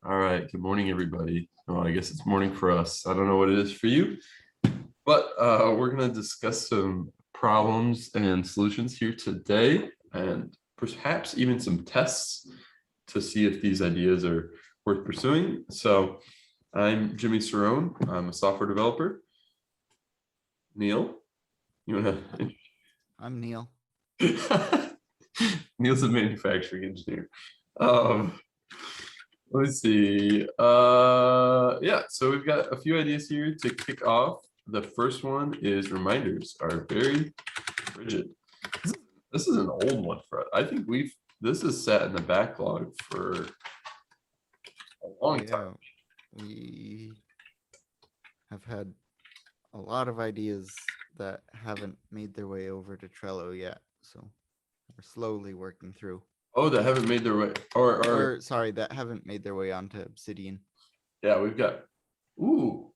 All right. Good morning, everybody. Well, I guess it's morning for us. I don't know what it is for you, but we're going to discuss some problems and solutions here today, and perhaps even some tests to see if these ideas are worth pursuing. So, I'm Jimmy Cerrone. I'm a software developer. Neil, you want I'm Neil. to? Neil's a manufacturing engineer. Um, Let me see. Yeah, so we've got a few ideas here to kick off. The first one is reminders are very rigid. This is an old one for us. I think this has sat in the backlog for a long time. Yeah, we have had a lot of ideas that haven't made their way over to Trello yet. So we're slowly working through. Oh, that haven't made their way. Or Or sorry, that haven't made their way onto Obsidian. yeah, we've got. Ooh.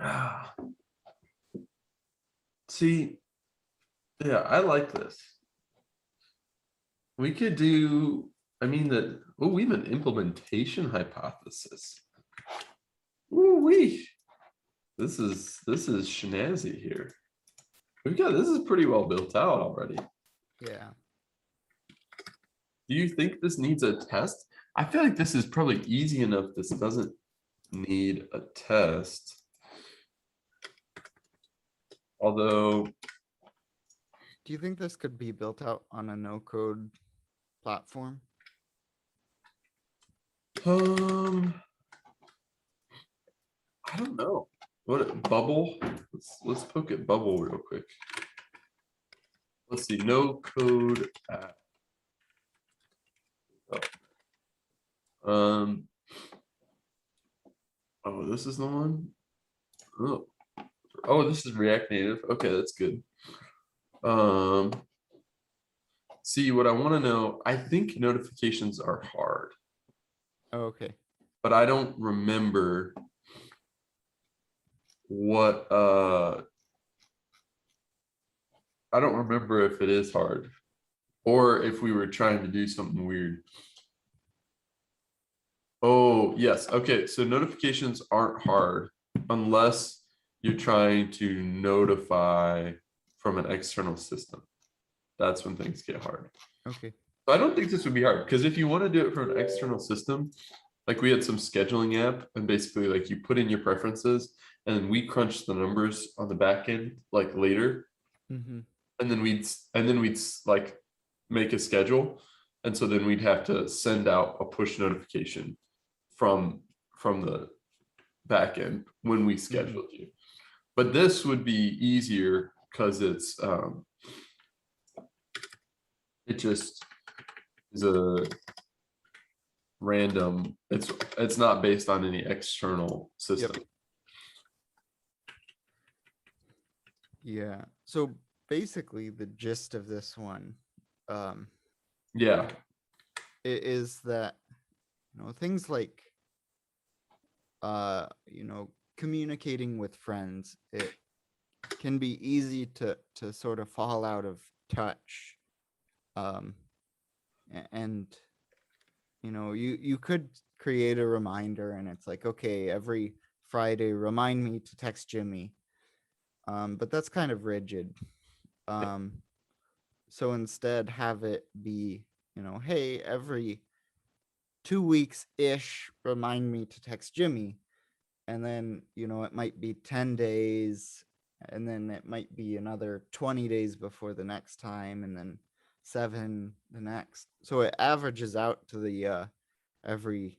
Ah, see, yeah, I like this. We could do. I mean that. Oh, we have an implementation hypothesis. Ooh wee. This is snazzy here. We've got this is pretty well built out already. Yeah. Do you think this needs a test? I feel like this is probably easy enough. This doesn't need a test. Although, Do you think this could be built out on a no code platform? um, I don't know. What Bubble? Let's poke at Bubble real quick. Let's see. No code app. Um. Oh, this is the one. Oh, oh, this is React Native. Okay, that's good. Um. See, what I want to know, I think notifications are hard, Oh, okay. but I don't remember what I don't remember if it is hard or if we were trying to do something weird. Oh, yes. Okay, so notifications aren't hard unless you're trying to notify from an external system. That's when things get hard. Okay. So I don't think this would be hard because if you want to do it from an external system, like we had some scheduling app and basically like you put in your preferences and we crunch the numbers on the back end like later Mm-hmm. and then we'd like make a schedule, and so then we'd have to send out a push notification from the back end when we Mm-hmm. scheduled you. But this would be easier because it just is a random, it's not based on any external system. Yep. Yeah. So basically, the gist of this one um, Yeah, is that things like communicating with friends, it can be easy to sort of fall out of touch. um and you could create a reminder, and it's like, okay, every Friday remind me to text Jimmy. But that's kind of rigid. um so instead, have it be, hey, every 2 weeks ish remind me to text Jimmy. And then it might be 10 days, and then it might be another 20 days before the next time, and then 7 the next. So it averages out to the every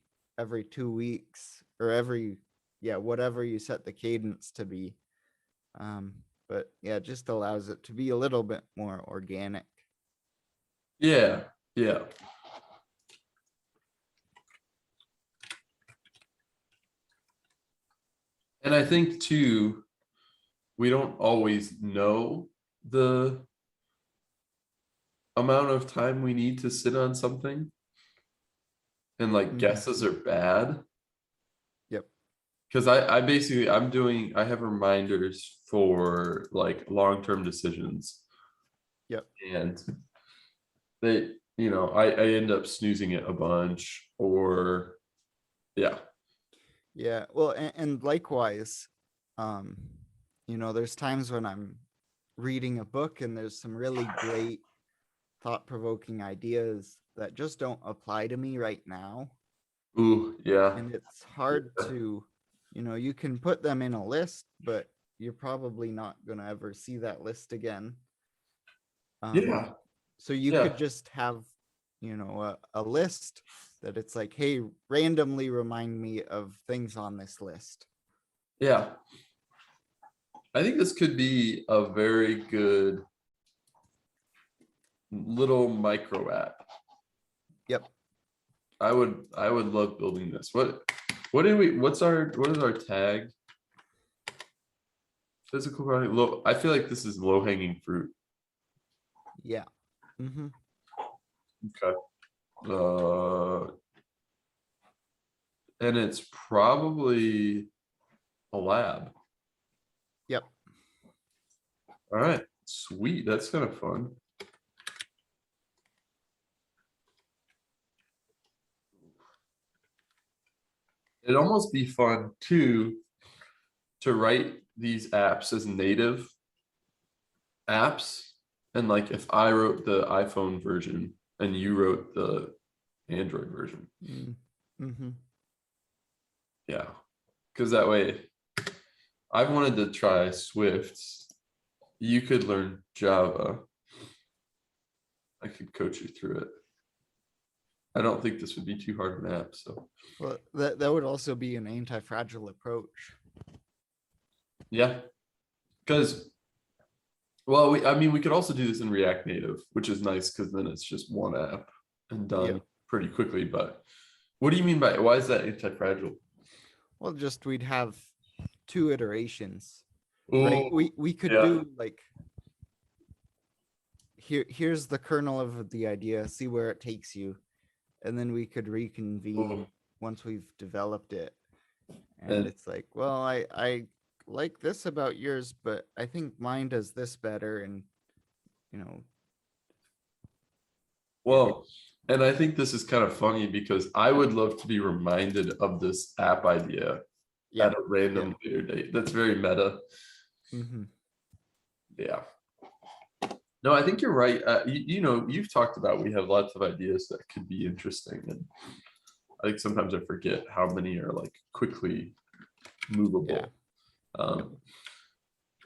2 weeks, or every, yeah, whatever you set the cadence to be. um but yeah, it just allows it to be a little bit more organic. yeah, yeah. And I think too, we don't always know the amount of time we need to sit on something, and like Mm-hmm. guesses are bad Yep. because I basically I have reminders for like long-term decisions, Yep. and they I end up snoozing it a bunch, or Yeah. Yeah. Well, and likewise, um, there's times when I'm reading a book and there's some really great thought-provoking ideas that just don't apply to me right now. Ooh, yeah. And it's hard to, you can put them in a list, but you're probably not going to ever see that list again. Yeah. So you Yeah. could just have, a list that it's like, hey, randomly remind me of things on this list. Yeah. I think this could be a very good little micro app. Yep. I would love building this. What is our tag? Physical product. Low. I feel like this is low hanging fruit. Yeah. Mm-hmm. Okay. And it's probably a lab. Yep. All right. Sweet. That's kind of fun. It'd almost be fun too to write these apps as native apps. And like if I wrote the iPhone version and you wrote the Android version. Mm-hmm. Yeah. Because that way I've wanted to try Swift. You could learn Java. I could coach you through it. I don't think this would be too hard of an app. So Well, that would also be an anti-fragile approach. yeah. Because well, we could also do this in React Native, which is nice because then it's just one app and done Yeah. pretty quickly. But what do you mean by why is that anti-fragile? Well, just we'd have 2 iterations, right? Oh, We could yeah. do like here's the kernel of the idea, see where it takes you, and then we could reconvene Oh, once we've developed it. And and it's like, well, I like this about yours, but I think mine does this better. And you know, it well, and I think this is kind of funny because I would love to be reminded of this app idea yeah, at a yeah. random later date. That's very meta. Mm-hmm. Yeah. No, I think you're right. You've talked about we have lots of ideas that could be interesting, and I think sometimes I forget how many are like quickly Yeah. movable.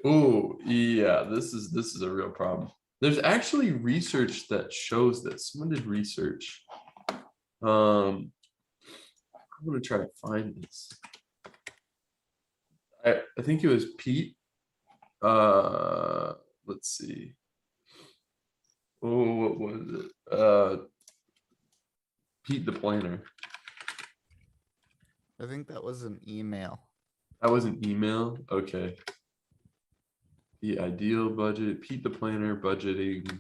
Oh, yeah, this is a real problem. There's actually research that shows that someone did research. I'm gonna try to find this. I think it was Pete. Uh, let's see. Oh, what was it? Pete the Planner. I think that was an email. That was an email. Okay. The ideal budget. Pete the Planner budgeting.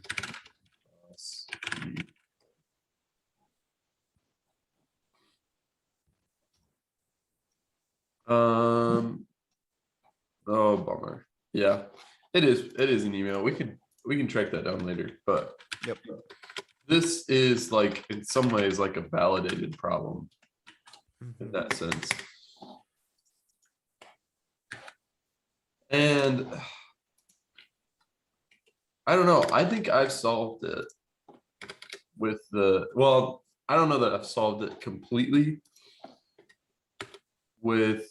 Um. Oh, bummer. Yeah, it is. It is an email. We can track that down later. But Yep. this is like in some ways like a validated problem in Mm-hmm. that sense. And I don't know. I think I've solved it with well, I don't know that I've solved it completely with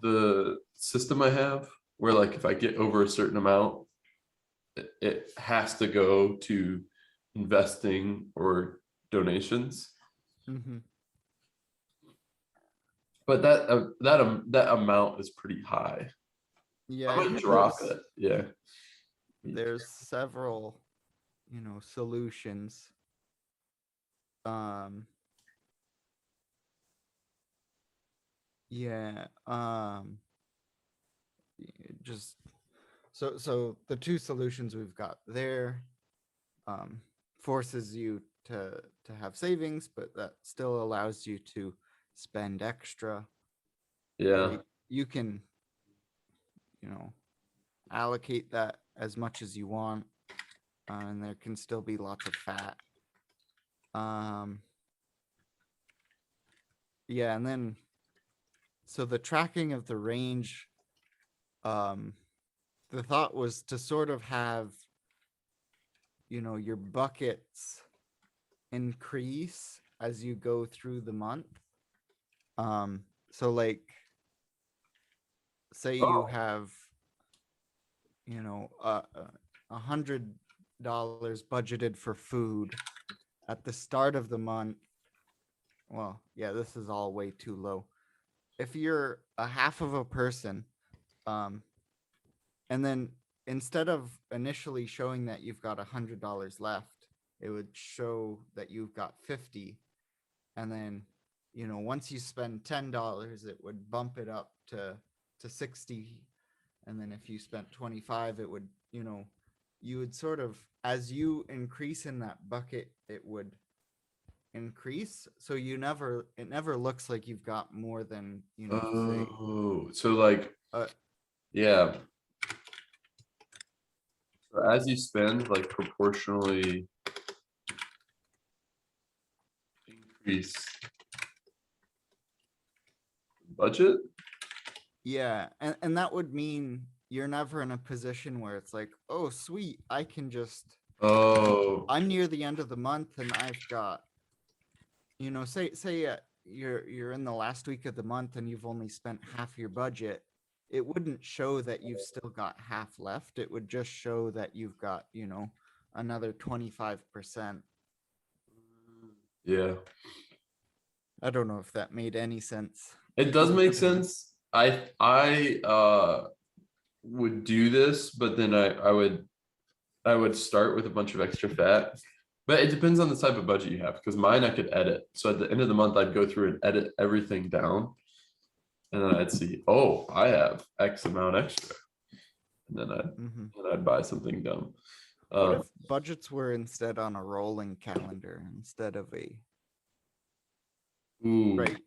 the system I have, where like if I get over a certain amount, it has to go to investing or donations. Mm-hmm. But that amount is pretty high. Yeah, I I might think drop it. Yeah. there's several, solutions. Um, yeah. Just so the 2 solutions we've got there, um, forces you to have savings, but that still allows you to spend extra. Or Yeah. you can, allocate that as much as you want, and there can still be lots of fat. Um, yeah, and then so the tracking of the range, um, the thought was to sort of have, your buckets increase as you go through the month. So like, say you Oh, have, $100 budgeted for food at the start of the month. Well, yeah, this is all way too low. If you're a half of a person, um, and then instead of initially showing that you've got $100 left, it would show that you've got 50. And then, once you spend $10, it would bump it up to 60. And then if you spent 25, it would, you would sort of, as you increase in that bucket, it would increase. So it never looks like you've got more than, say, oh, so like, uh, yeah. So as you spend, like proportionally increase budget. yeah. And that would mean you're never in a position where it's like, oh, sweet, I can just, Oh, I'm near the end of the month and I've got, say you're in the last week of the month and you've only spent half your budget. It wouldn't show that you've still got half left. It would just show that you've got, another 25%. yeah. I don't know if that made any sense. It does make sense. I would do this, but then I would start with a bunch of extra fat. But it depends on the type of budget you have, because mine I could edit. So at the end of the month, I'd go through and edit everything down. And then I'd see, oh, I have X amount extra. And then I'd Mm-hmm. and I'd buy something dumb. What Uh, if budgets were instead on a rolling calendar instead of a ooh, right?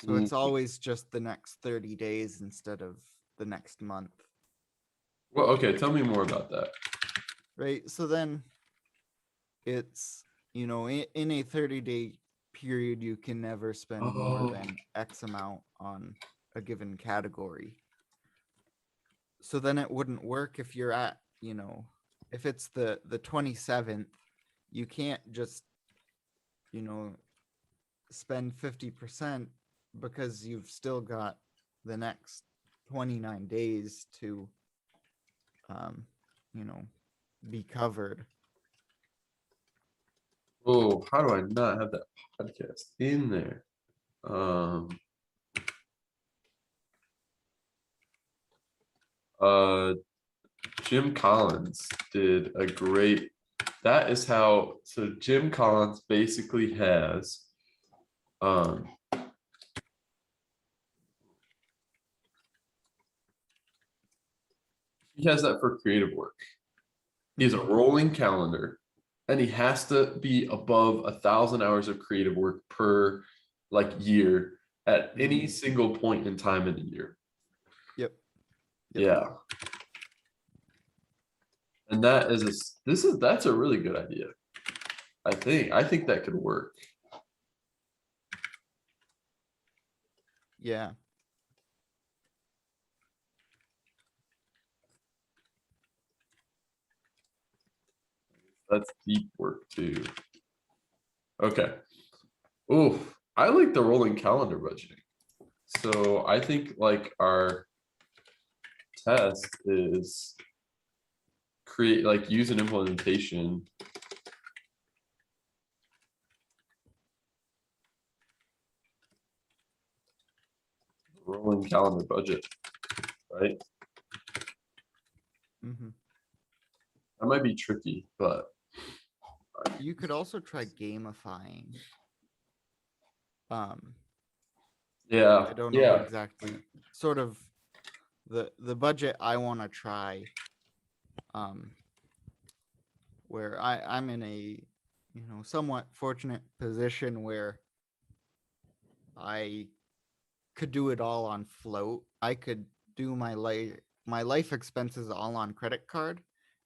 So ooh. it's always just the next 30 days instead of the next month, Well, okay, tell me more about that. right? So then it's, in a 30-day period, you can never spend more Oh, than X amount on a given category. So then it wouldn't work if you're at, if it's the 27th, you can't just, you know, spend 50% because you've still got the next 29 days to, um, you know, be covered. oh, how do I not have that podcast in there? Um, uh, Jim Collins did a great. That is how. So Jim Collins basically has, um, he has that for creative work. He has a rolling calendar, and he has to be above 1,000 hours of creative work per like year at any single point in time in the year. Yep. Yep. Yeah. And that is that's a really good idea. I think that could work. Yeah. That's deep work too. Okay. Oh, I like the rolling calendar budgeting. So I think like our test is create like use an implementation. Rolling calendar budget, right? Mm-hmm. That might be tricky, but You could also try gamifying. yeah, I don't know yeah. exactly. Sort of the budget I want to try. Where I'm in a, somewhat fortunate position where I could do it all on float. I could do my life expenses all on credit card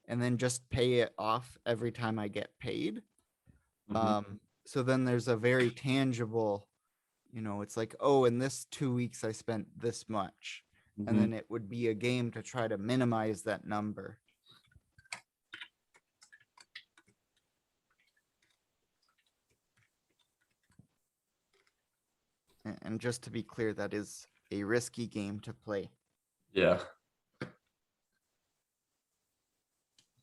and then just pay it off every time I get paid. Mhm. So then there's a very tangible it's like, oh, in this 2 weeks I spent this much. And Mhm. then it would be a game to try to minimize that number. And just to be clear, that is a risky game to play. Yeah.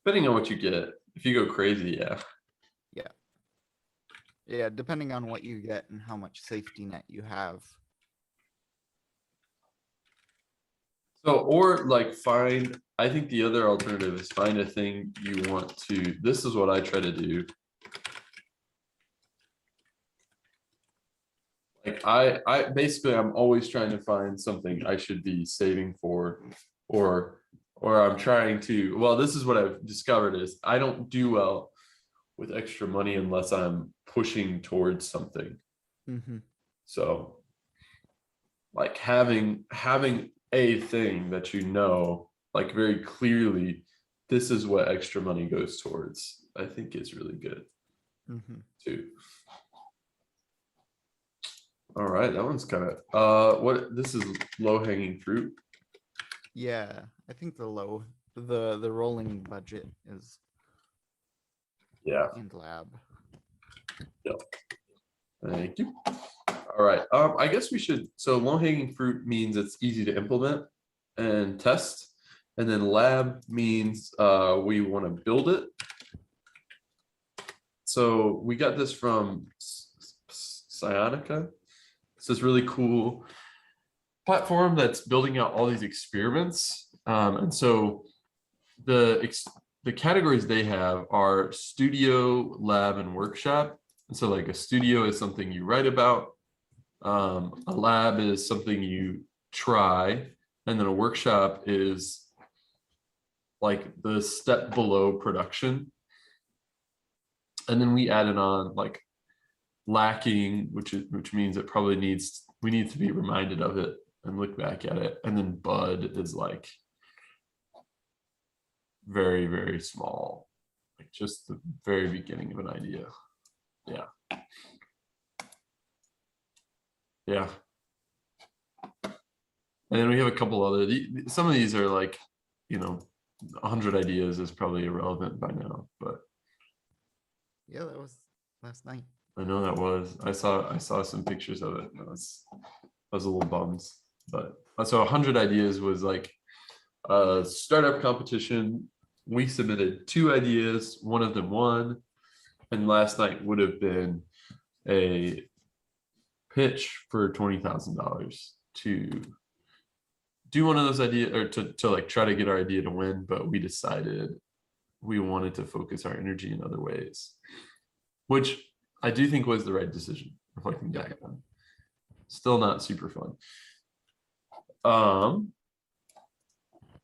Depending on what you get. If you go crazy, yeah. Yeah, depending on what you get and how much safety net you have. So, or like I think the other alternative is find a thing you want to, this is what I try to do. Like I basically, I'm always trying to find something I should be saving for, or I'm trying to, well, this is what I've discovered is I don't do well with extra money unless I'm pushing towards something. Mm-hmm. So like having a thing that like very clearly, this is what extra money goes towards, I think is really good too. All right, that one's kind of what this is low hanging fruit. Yeah, I think the rolling budget is Yeah. and lab. Yep. Thank you. All right. I guess we should. So low hanging fruit means it's easy to implement and test, and then lab means we want to build it. So we got this from Sciatica. It's this really cool platform that's building out all these experiments. And so the categories they have are studio, lab, and workshop. And so like a studio is something you write about. A lab is something you try. And then a workshop is like the step below production. And then we added on like lacking, which means it probably we need to be reminded of it and look back at it. And then bud is like very, very small, like just the very beginning of an idea. Yeah. Yeah. And then we have a couple other, some of these are like, 100 ideas is probably irrelevant by now, but Yeah, that was last night. I know that was, I saw some pictures of it. I was a little bummed, but so 100 ideas was like a startup competition. We submitted 2 ideas, one of them won, and last night would have been a pitch for $20,000 to do one of those ideas, or to like try to get our idea to win, but we decided we wanted to focus our energy in other ways, which I do think was the right decision, reflecting back on. Still not super fun. All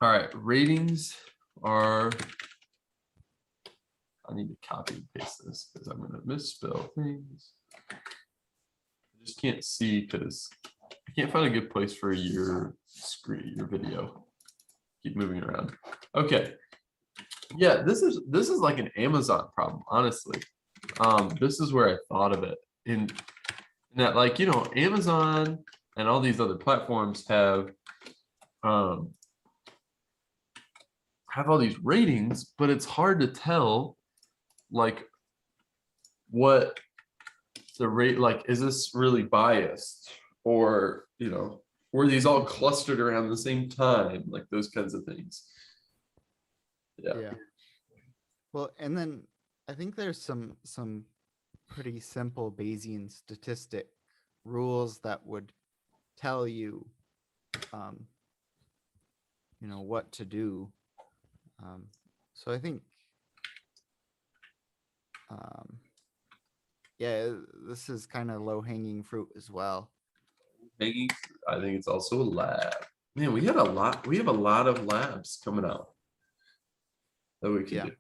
right, ratings are, I need to copy and paste this because I'm going to misspell things. I just can't see because I can't find a good place for your screen, your video. Keep moving around. Okay. Yeah, this is like an Amazon problem, honestly. This is where I thought of it in that, like, Amazon and all these other platforms have all these ratings, but it's hard to tell like what the rate, like, is this really biased, or were these all clustered around the same time, like those kinds of things. Yeah. Well, and then I think there's some pretty simple Bayesian statistic rules that would tell you what to do. So I think yeah, this is kind of low-hanging fruit as well. I think it's also a lab. Man, we have a lot of labs coming out that we can do.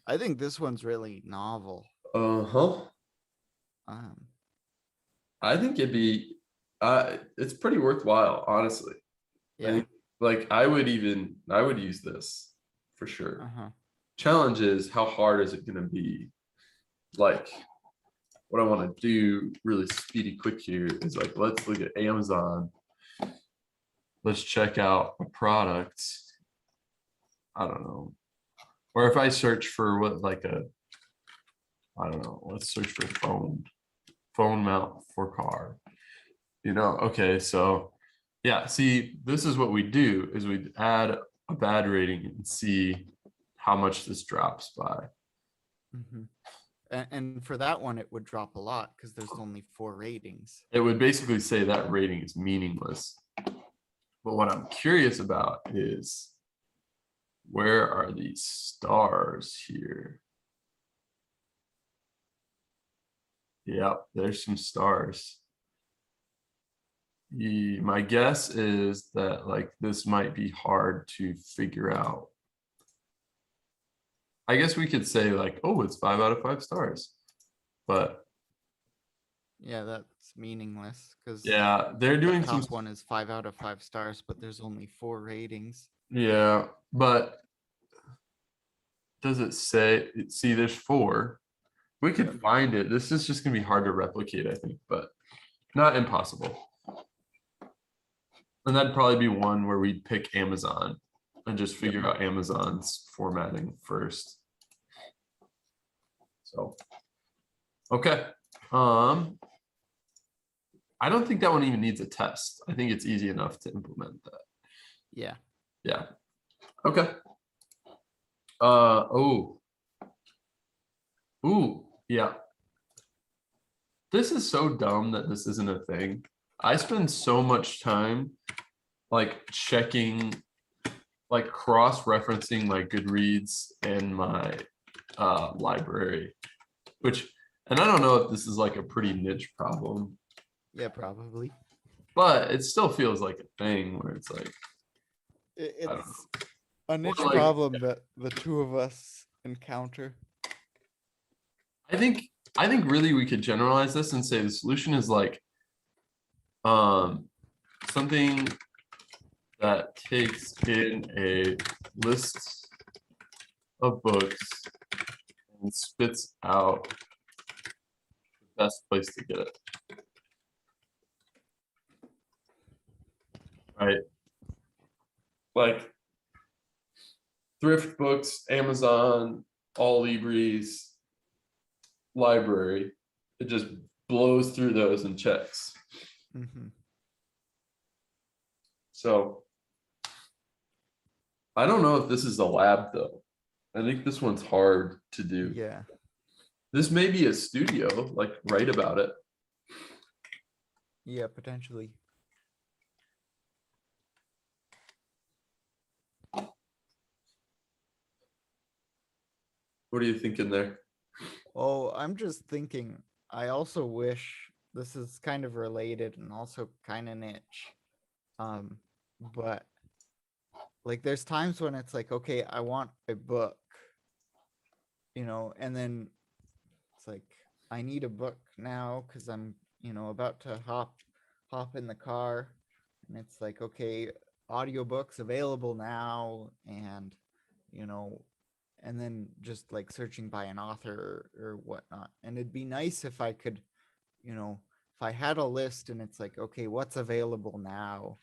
I think this one's really novel. Uh-huh. I think it'd be it's pretty worthwhile, honestly. Yeah. I think, like, I would use this for sure. Challenge is, how hard is it going to be? Like, what I want to do really speedy quick here is like, let's look at Amazon. Let's check out a product. I don't know. Or if I search for what, like I don't know, let's search for phone mount for car. Okay, so yeah, see, this is what we do is we add a bad rating and see how much this drops by. Mm-hmm. And for that one, it would drop a lot because there's only 4 ratings. It would basically say that rating is meaningless. But what I'm curious about is, where are these stars here? Yep, there's some stars. My guess is that like this might be hard to figure out. I guess we could say like, oh, it's 5 out of 5 stars. But yeah, that's meaningless because yeah, they're doing the top some. one is 5 out of 5 stars, but there's only 4 ratings. Yeah, but does it say? See, there's 4. We could find it. This is just gonna be hard to replicate, I think, but not impossible. And that'd probably be one where we'd pick Amazon and just figure out Amazon's formatting first. So, okay. I don't think that one even needs a test. I think it's easy enough to implement that. Yeah. Yeah. Okay. Oh. Ooh, yeah. This is so dumb that this isn't a thing. I spend so much time like checking, like cross-referencing my Goodreads and my library, and I don't know if this is like a pretty niche problem. Yeah, probably. But it still feels like a thing where it's like, It's a niche like, problem that the two of us encounter. I think really we could generalize this and say the solution is like something that takes in a list of books and spits out the best place to get it. Right? Like thrift books, Amazon, All Libris, library. It just blows through those and checks. Mm-hmm. So I don't know if this is a lab though. I think this one's hard to do. Yeah. This may be a studio, like write about it. Yeah, potentially. What are you thinking there? Oh, I'm just thinking, I also wish this is kind of related and also kind of niche. But like there's times when it's like, okay, I want a book, and then it's like I need a book now because I'm, about to hop in the car, and it's like, okay, audiobooks available now, and and then just like searching by an author or whatnot. And it'd be nice if I could, if I had a list and it's like, okay, what's available now,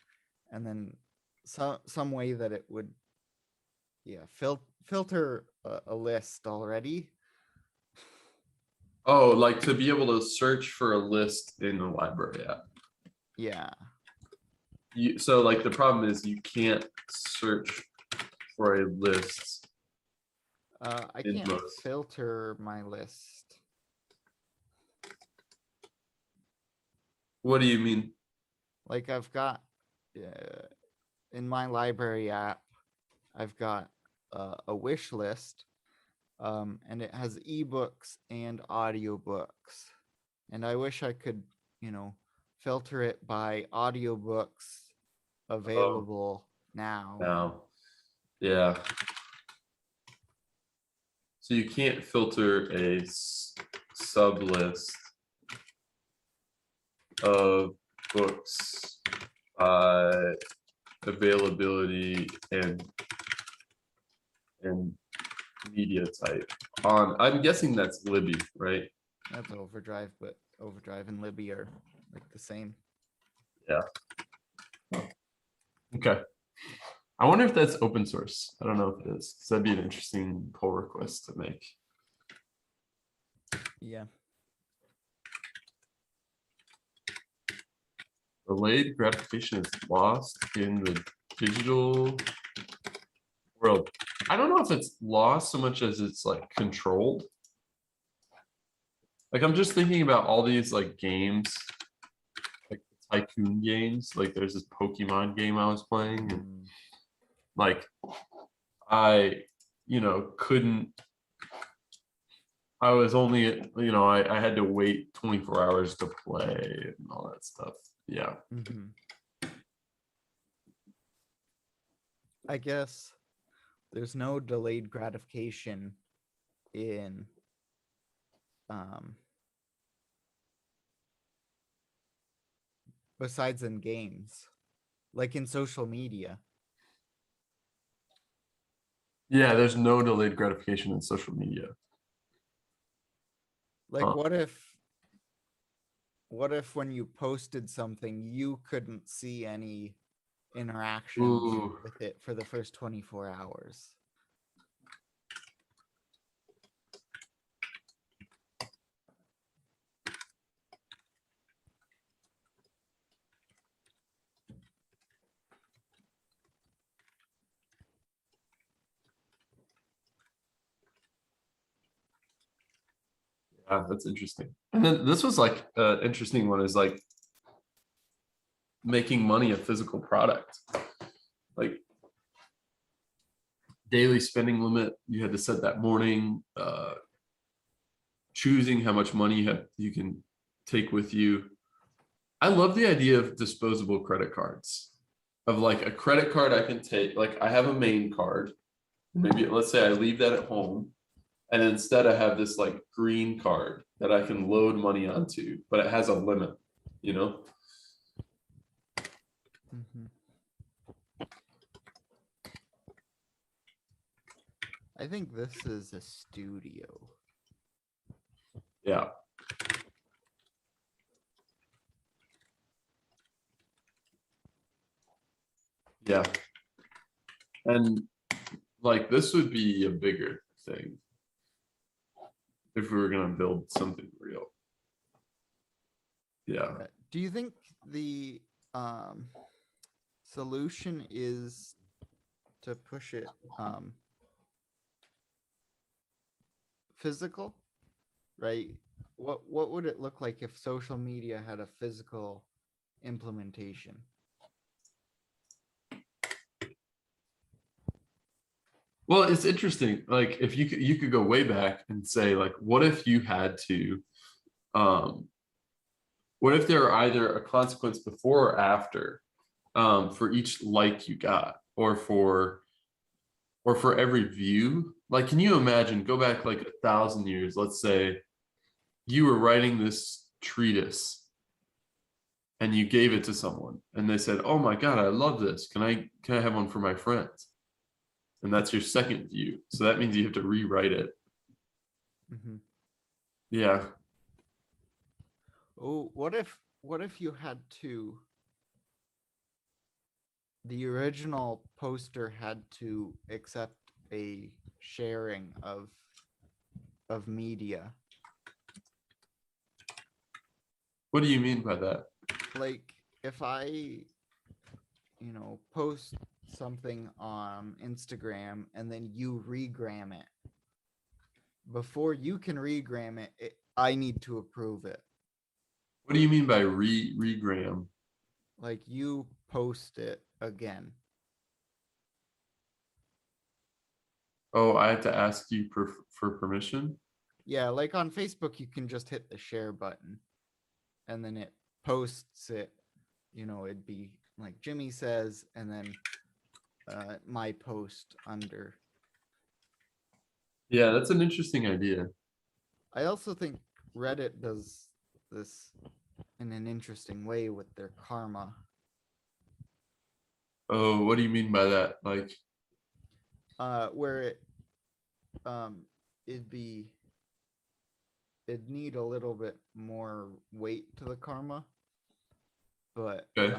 and then some way that it would, filter a list already. Oh, like to be able to search for a list in the library app. Yeah. So like the problem is you can't search for a list. I can't filter my list. What do you mean? Like I've got in my library app, I've got a wish list, and it has ebooks and audiobooks. And I wish I could, filter it by audiobooks available now. Now, yeah. So you can't filter a sub list of books by availability and media type on, I'm guessing that's Libby, right? That's Overdrive, but Overdrive and Libby are like the same. Yeah. Okay. I wonder if that's open source. I don't know if it is, because that'd be an interesting pull request to make. Yeah. Delayed gratification is lost in the digital world. I don't know if it's lost so much as it's like controlled. Like I'm just thinking about all these like games, like tycoon games. Like there's this Pokemon game I was playing, and like I, couldn't. I was only, I had to wait 24 hours to play and all that stuff. Yeah. Mm-hmm. I guess there's no delayed gratification in besides in games, like in social media. Yeah, there's no delayed gratification in social media. Like Huh. what if when you posted something you couldn't see any interactions Ooh. with it for the first 24 hours? Yeah, that's interesting. And then this was like an interesting one is like making money a physical product. Like daily spending limit, you had to set that morning, choosing how much money you can take with you. I love the idea of disposable credit cards. Of like a credit card I can take, like I have a main card. Maybe let's say I leave that at home. And instead I have this like green card that I can load money onto, but it has a limit, you know? Mm-hmm. I think this is a studio. Yeah. Yeah. And like this would be a bigger thing if we were gonna build something real. Yeah. Do you think the solution is to push it physical, right? What would it look like if social media had a physical implementation? Well, it's interesting. Like if you could go way back and say, like, what if you had to um what if there are either a consequence before or after for each like you got or for every view? Like, can you imagine, go back like 1,000 years, let's say you were writing this treatise and you gave it to someone and they said, "Oh my God, I love this. Can I have one for my friends?" And that's your second view. So that means you have to rewrite it. Mm-hmm. Yeah. Oh, what if you had to the original poster had to accept a sharing of media? What do you mean by that? Like if I, post something on Instagram and then you regram it, before you can regram it, I need to approve it. What do you mean by regram? Like you post it again. Oh, I have to ask you for permission? Yeah, like on Facebook, you can just hit the share button and then it posts it. It'd be like Jimmy says, and then my post under. Yeah, that's an interesting idea. I also think Reddit does this in an interesting way with their karma. Oh, what do you mean by that? Like, Where it'd be it'd need a little bit more weight to the karma, but Okay.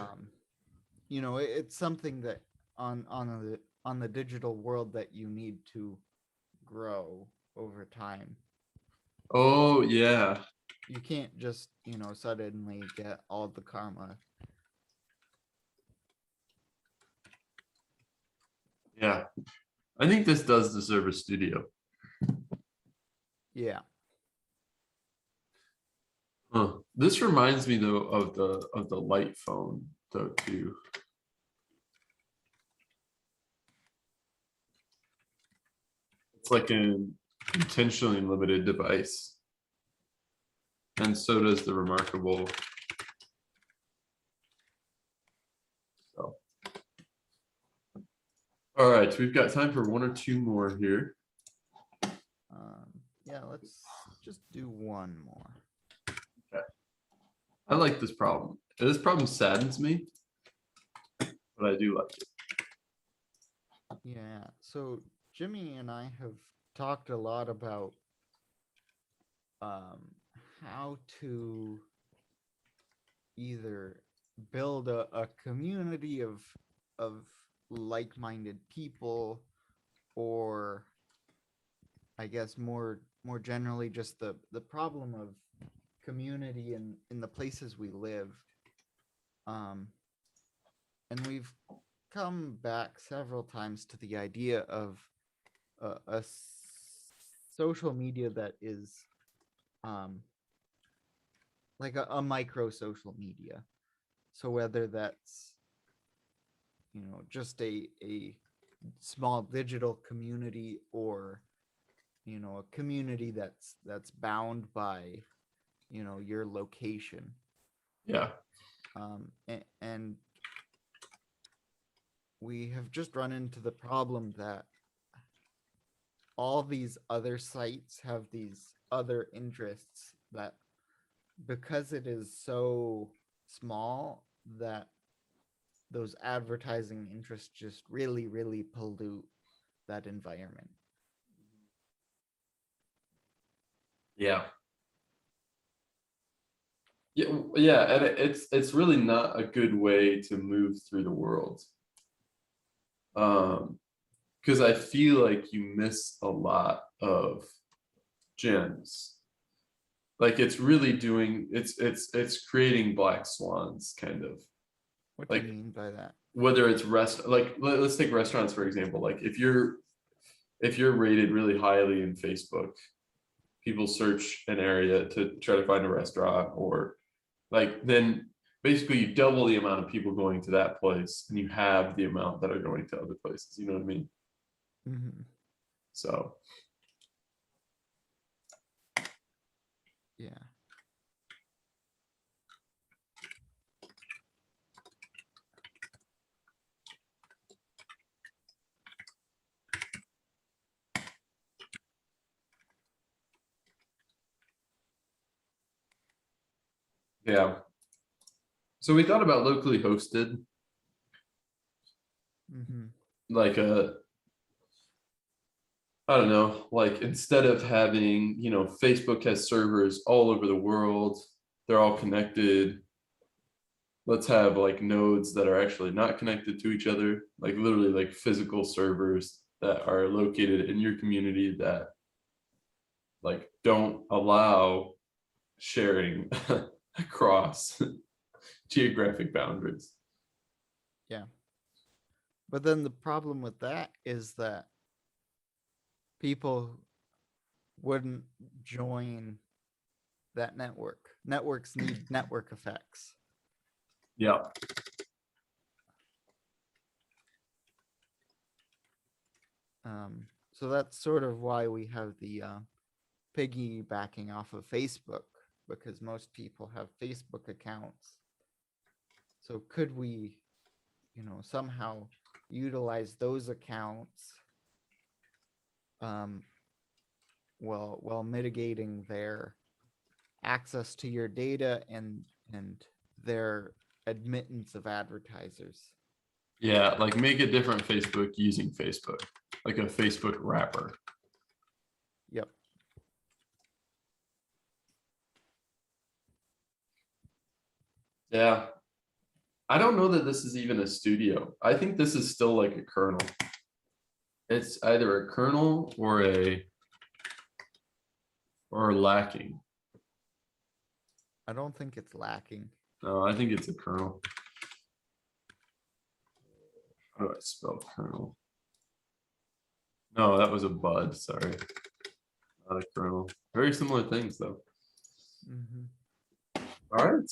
it's something that on the digital world that you need to grow over time. Oh yeah. You can't just suddenly get all the karma. Yeah. I think this does deserve a studio. Yeah. Huh. This reminds me though of the light phone though too. It's like an intentionally limited device. And so does the remarkable. So. All right, so we've got time for one or two more here. Yeah, let's just do one more. Okay. I like this problem. This problem saddens me, but I do like it. Yeah, so Jimmy and I have talked a lot about how to either build a community of like-minded people, or I guess more generally just the problem of community in the places we live. And we've come back several times to the idea of a social media that is like a micro social media. So whether that's just a small digital community, or a community that's bound by your location. Yeah. And we have just run into the problem that all these other sites have these other interests that, because it is so small, that those advertising interests just really, really pollute that environment. Yeah. Yeah, and it's really not a good way to move through the world. Because I feel like you miss a lot of gems. Like it's really doing it's creating black swans kind of. What do you Like mean by that? whether it's let's take restaurants for example. Like if you're rated really highly in Facebook, people search an area to try to find a restaurant, or like then basically you double the amount of people going to that place and you have the amount that are going to other places. You know what I mean? Mm-hmm. So Yeah. yeah. So we thought about locally hosted, Mm-hmm. like I don't know, like instead of having, Facebook has servers all over the world, they're all connected. Let's have like nodes that are actually not connected to each other, like literally like physical servers that are located in your community that like don't allow sharing across geographic boundaries. Yeah. But then the problem with that is that people wouldn't join that network. Networks need network effects. Yeah. So that's sort of why we have the piggybacking off of Facebook, because most people have Facebook accounts. So could we, somehow utilize those accounts while mitigating their access to your data and their admittance of advertisers? Yeah, like make a different Facebook using Facebook, like a Facebook wrapper. Yep. Yeah. I don't know that this is even a studio. I think this is still like a kernel. It's either a kernel or lacking. I don't think it's lacking. No, I think it's a kernel. How do I spell kernel? No, that was a bud. Sorry, not a kernel. Very similar things though. Mm-hmm. All right.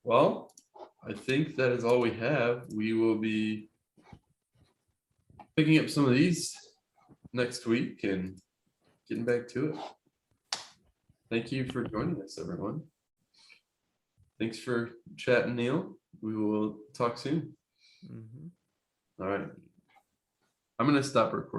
Well, I think that is all we have. We will be picking up some of these next week and getting back to it. Thank you for joining us, everyone. Thanks for chatting, Neil. We will talk soon. Mm-hmm. All right. I'm going to stop recording.